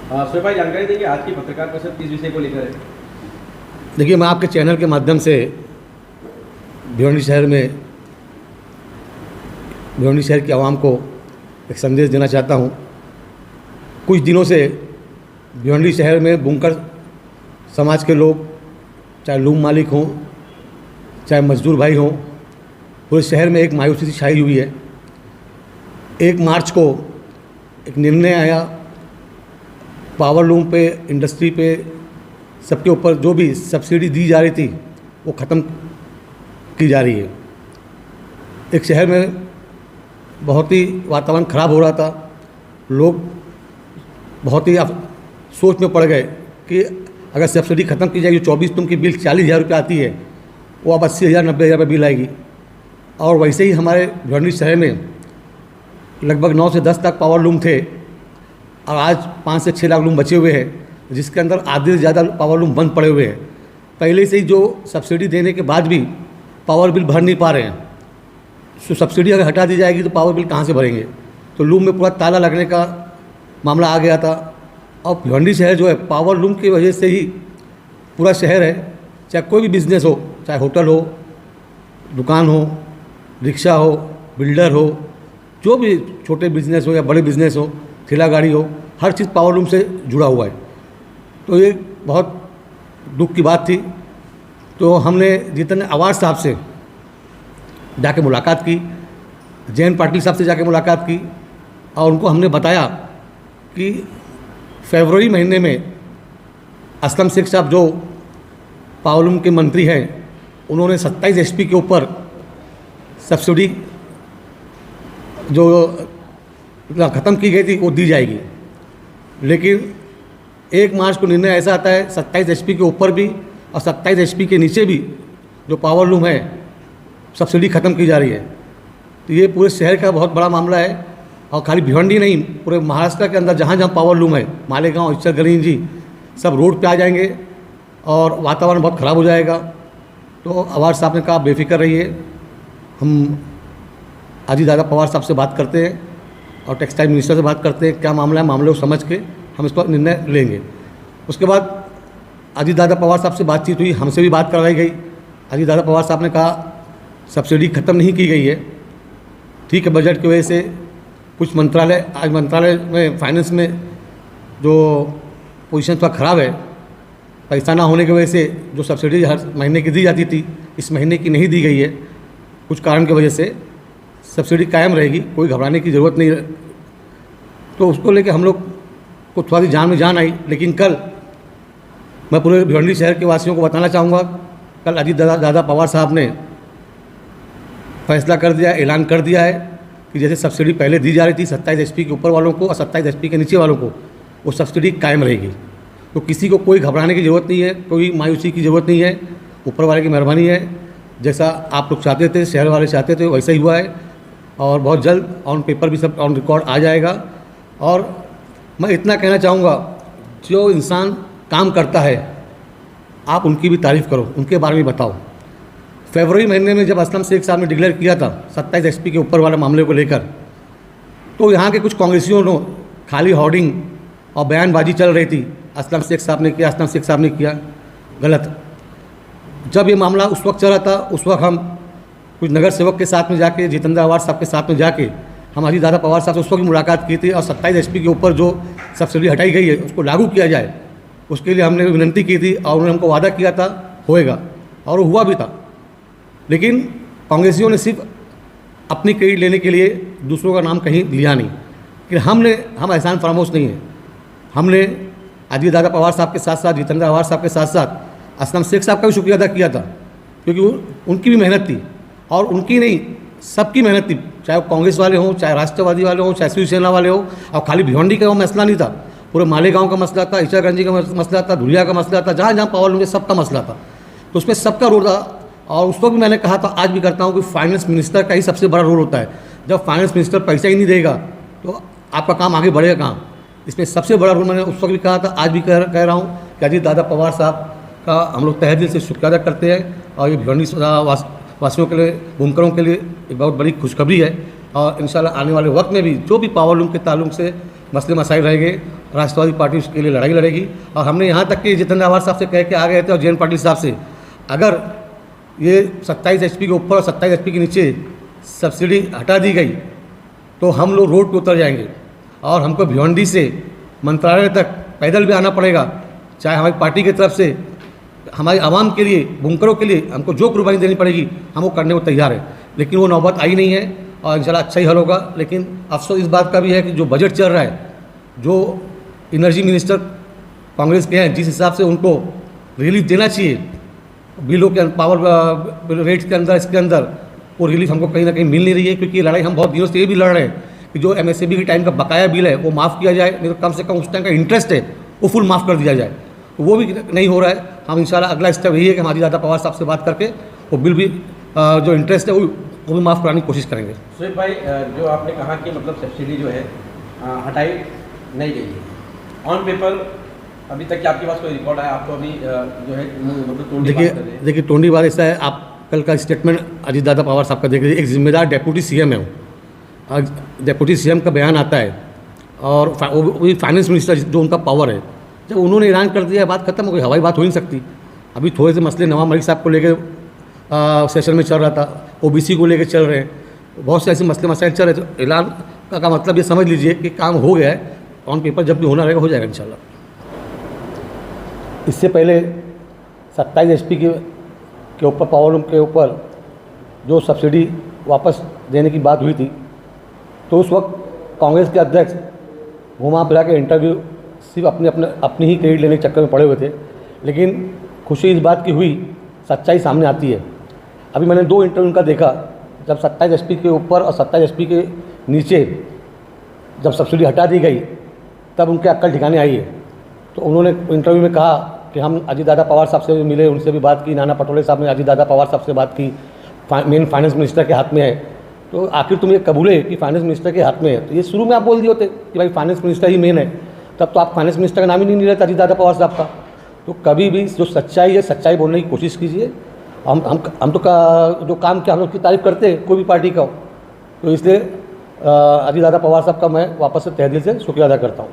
सुहेल भाई, जानकारी देंगे आज की पत्रकार परिषद किस विषय को लेकर है? देखिए, मैं आपके चैनल के माध्यम से भिवंडी शहर की आवाम को एक संदेश देना चाहता हूँ। कुछ दिनों से भिवंडी शहर में बुनकर समाज के लोग, चाहे लूम मालिक हों, चाहे मजदूर भाई हों, पूरे शहर में एक मायूसी छाई हुई है। 1 मार्च को एक निर्णय आया, पावर लूम पे, इंडस्ट्री पे, सबके ऊपर जो भी सब्सिडी दी जा रही थी वो ख़त्म की जा रही है। एक शहर में बहुत ही वातावरण ख़राब हो रहा था। लोग बहुत ही सोच में पड़ गए कि अगर सब्सिडी ख़त्म की जाएगी, 24 तुम की बिल 40,000 रुपये आती है, वो अब 80,000 90,000 रुपये बिल आएगी। और वैसे ही हमारे भिवंडी शहर में लगभग 9 से 10 तक पावर लूम थे और आज 5 से 6 लाख लूम बचे हुए हैं, जिसके अंदर आधे से ज़्यादा पावर लूम बंद पड़े हुए हैं। पहले से ही जो सब्सिडी देने के बाद भी पावर बिल भर नहीं पा रहे हैं। तो सब्सिडी अगर हटा दी जाएगी तो पावर बिल कहाँ से भरेंगे? तो लूम में पूरा ताला लगने का मामला आ गया था। और भिवंडी शहर जो है, पावर लूम की वजह से ही पूरा शहर है, चाहे कोई भी बिज़नेस हो, चाहे होटल हो, दुकान हो, रिक्शा हो, बिल्डर हो, जो भी छोटे बिज़नेस हो या बड़े बिज़नेस हो, ठेला गाड़ी हो, हर चीज़ पावर लूम से जुड़ा हुआ है। तो ये बहुत दुख की बात थी। तो हमने जितने अवार्ड साहब से जाके मुलाकात की, जैन पाटिल साहब से जाके मुलाकात की, और उनको हमने बताया कि फरवरी महीने में असलम शेख साहब जो पावर लूम के मंत्री हैं, उन्होंने 27 एचपी के ऊपर सब्सिडी जो ख़त्म की गई थी वो दी जाएगी। लेकिन 1 मार्च को निर्णय ऐसा आता है 27 एचपी के ऊपर भी और 27 एचपी के नीचे भी जो पावर लूम है सब्सिडी ख़त्म की जा रही है। तो ये पूरे शहर का बहुत बड़ा मामला है। और खाली भिवंडी नहीं, पूरे महाराष्ट्र के अंदर जहाँ जहाँ पावर लूम है, मालेगांव, इचलकरंजी, सब रोड पे आ जाएंगे और वातावरण बहुत ख़राब हो जाएगा। तो अवार्ड साहब ने कहा बेफिक्र रहिए, हम अजीत दादा पवार साहब से बात करते हैं और टेक्सटाइल मिनिस्टर से बात करते हैं, क्या मामला है, मामले को समझ के हम इस पर निर्णय लेंगे। उसके बाद अजीत दादा पवार साहब से बातचीत हुई, हमसे भी बात करवाई गई। अजीत दादा पवार साहब ने कहा सब्सिडी ख़त्म नहीं की गई है, ठीक है, बजट की वजह से कुछ मंत्रालय में फाइनेंस में जो पोजीशन थोड़ा ख़राब है, पैसा ना होने की वजह से जो सब्सिडी हर महीने की दी जाती थी इस महीने की नहीं दी गई है। कुछ कारण की वजह से सब्सिडी कायम रहेगी, कोई घबराने की ज़रूरत नहीं है। तो उसको लेके हम लोग को थोड़ा सी जान में जान आई। लेकिन कल मैं पूरे भिवंडी शहर के वासियों को बताना चाहूँगा, कल अजीत दादा पवार साहब ने फैसला कर दिया, ऐलान कर दिया है कि जैसे सब्सिडी पहले दी जा रही थी 27 एचपी के ऊपर वालों को और 27 एचपी के नीचे वालों को, वो सब्सिडी कायम रहेगी। तो किसी को कोई घबराने की ज़रूरत नहीं है, कोई मायूसी की ज़रूरत नहीं है। ऊपर वाले की मेहरबानी है, जैसा आप लोग चाहते थे, शहर वाले चाहते थे, वैसा ही हुआ है। और बहुत जल्द ऑन पेपर भी सब ऑन रिकॉर्ड आ जाएगा। और मैं इतना कहना चाहूँगा, जो इंसान काम करता है आप उनकी भी तारीफ़ करो, उनके बारे में बताओ। फरवरी महीने में जब असलम शेख साहब ने डिक्लेयर किया था 27 एचपी के ऊपर वाले मामले को लेकर, तो यहाँ के कुछ कांग्रेसियों ने खाली होर्डिंग और बयानबाजी चल रही थी, असलम शेख साहब ने किया, असलम शेख साहब ने किया, गलत। जब ये मामला उस वक्त चला था, उस वक्त हम कुछ नगर सेवक के साथ में जाके, जितेंद्र अवार्ड साहब के साथ में जाके हम अजीत दादा पवार साहब से उस वक्त मुलाकात की थी। और 27 एचपी के ऊपर जो सब्सिडी हटाई गई है उसको लागू किया जाए, उसके लिए हमने विनती की थी और उन्होंने हमको वादा किया था होएगा, और वो हुआ भी था। लेकिन कांग्रेसियों ने सिर्फ अपनी क्रेडिट लेने के लिए दूसरों का नाम कहीं लिया नहीं। कि हम एहसान फरामोश नहीं है। हमने अजीत दादा पवार साहब के साथ साथ, जितेंद्र अवार्ड साहब के साथ साथ असलम शेख साहब का भी शुक्रिया अदा किया था, क्योंकि उनकी भी मेहनत थी। और उनकी नहीं, सबकी मेहनत थी, चाहे वो कांग्रेस वाले हों, चाहे राष्ट्रवादी वाले हों, चाहे शिवसेना वाले हों। और खाली भिवंडी का वो मसला नहीं था, पूरे मालेगांव का मसला था, इचलकरंजी का मसला था, धुलिया का मसला था, जहाँ जहाँ पावर लूम है सबका मसला था। तो उसमें सबका रोल था। और उस वक्त भी मैंने कहा था, आज भी करता हूँ कि फाइनेंस मिनिस्टर का ही सबसे बड़ा रोल होता है। जब फाइनेंस मिनिस्टर पैसा ही नहीं देगा तो आपका काम आगे बढ़ेगा कहाँ? इसमें सबसे बड़ा रोल मैंने उस वक्त भी कहा था, आज भी कह रहा हूँ कि अजीत दादा पवार साहब का हम लोग तहे दिल से शुक्रिया अदा करते हैं। और ये भिवंडी वासियों के लिए, बुनकरों के लिए एक बहुत बड़ी खुशखबरी है। और इंशाल्लाह आने वाले वक्त में भी जो भी पावर लूम के ताल्लुक से मसले मसाइल रहेंगे, राष्ट्रवादी पार्टी उसके लिए लड़ाई लड़ेगी। और हमने यहाँ तक कि जितेंद्र आवाज साहब से कह के आ गए थे और जयंत पाटिल साहब से, अगर ये 27 HP के ऊपर और 27 HP के नीचे सब्सिडी हटा दी गई तो हम लोग रोड पे उतर जाएंगे और हमको भिवंडी से मंत्रालय तक पैदल भी आना पड़ेगा। चाहे हमारी पार्टी की तरफ से हमारी आवाम के लिए, बुनकरों के लिए हमको जो कुर्बानी देनी पड़ेगी हम वो करने को तैयार है। लेकिन वो नौबत आई नहीं है और इंशाल्लाह अच्छा ही हल होगा। लेकिन अफसोस इस बात का भी है कि जो बजट चल रहा है, जो एनर्जी मिनिस्टर कांग्रेस के हैं, जिस हिसाब से उनको रिलीफ देना चाहिए बिलों के पावर रेट्स के अंदर, इसके अंदर वो रिलीफ हमको कहीं ना कहीं मिल नहीं रही है। क्योंकि ये लड़ाई हम बहुत दिनों से ये भी लड़ रहे हैं कि जो MSAB के टाइम का बकाया बिल है वो माफ़ किया जाए, नहीं तो कम से कम उस टाइम का इंटरेस्ट है वो फुल माफ़ कर दिया जाए। तो वो भी नहीं हो रहा है। हम इंशाल्लाह अगला स्टेप यही है कि हम अजीतदादा पवार साहब से बात करके वो बिल भी जो इंटरेस्ट है वो भी माफ़ कराने की कोशिश करेंगे। सुहेब भाई, जो आपने कहा कि मतलब सब्सिडी जो है हटाई नहीं गई है, ऑन पेपर अभी तक क्या आपके पास कोई रिकॉर्ड है? आपको अभी जो है मतलब टोंडी बात कर रहे हैं। देखिए टोंडी बात ऐसा है, आप कल का स्टेटमेंट अजीतदादा पवार साहब का देख लीजिए। एक जिम्मेदार डेप्यूटी CM है वो, डेप्यूटी CM का बयान आता है और वो फाइनेंस मिनिस्टर जो उनका पावर है, जब उन्होंने ऐलान कर दिया बात खत्म हो गई, हवाई बात हो ही नहीं सकती। अभी थोड़े से मसले नवाज मलिक साहब को लेकर सेशन में चल रहा था, OBC को लेकर चल रहे हैं, बहुत से ऐसे मसले मसाइल चल रहे। तो ऐलान का मतलब ये समझ लीजिए कि काम हो गया है, ऑन पेपर जब भी होना रहेगा हो जाएगा इंशाल्लाह। इससे पहले 27 HP के ऊपर पावर के ऊपर जो सब्सिडी वापस देने की बात हुई थी, तो उस वक्त कांग्रेस के अध्यक्ष घुमा फिरा के इंटरव्यू सिर्फ अपनी ही क्रेडिट लेने के चक्कर में पड़े हुए थे। लेकिन खुशी इस बात की हुई, सच्चाई सामने आती है। अभी मैंने 2 इंटरव्यू उनका देखा, जब 27 HP के ऊपर और 27 HP के नीचे जब सब्सिडी हटा दी गई तब उनके अक्ल ठिकाने आई है। तो उन्होंने इंटरव्यू में कहा कि हम अजीतदादा पवार साहब से भी मिले, उनसे भी बात की, नाना पटोले साहब ने अजीतदादा पवार साहब से बात की, मेन फाइनेंस मिनिस्टर के हाथ में है। तो आखिर तुम ये कबूले कि फाइनेंस मिनिस्टर के हाथ में है, तो ये शुरू में आप बोल दिए होते कि भाई फाइनेंस मिनिस्टर ही मेन है, तब तो आप फाइनेंस मिनिस्टर का नाम ही नहीं लेते अजीतदादा पवार साहब का। तो कभी भी जो सच्चाई है सच्चाई बोलने की कोशिश कीजिए। हम तो जो काम किया हम लोग की तारीफ करते हैं कोई भी पार्टी का हो, तो इसलिए अजीतदादा पवार साहब का मैं वापस से तहे दिल से शुक्रिया अदा करता हूँ।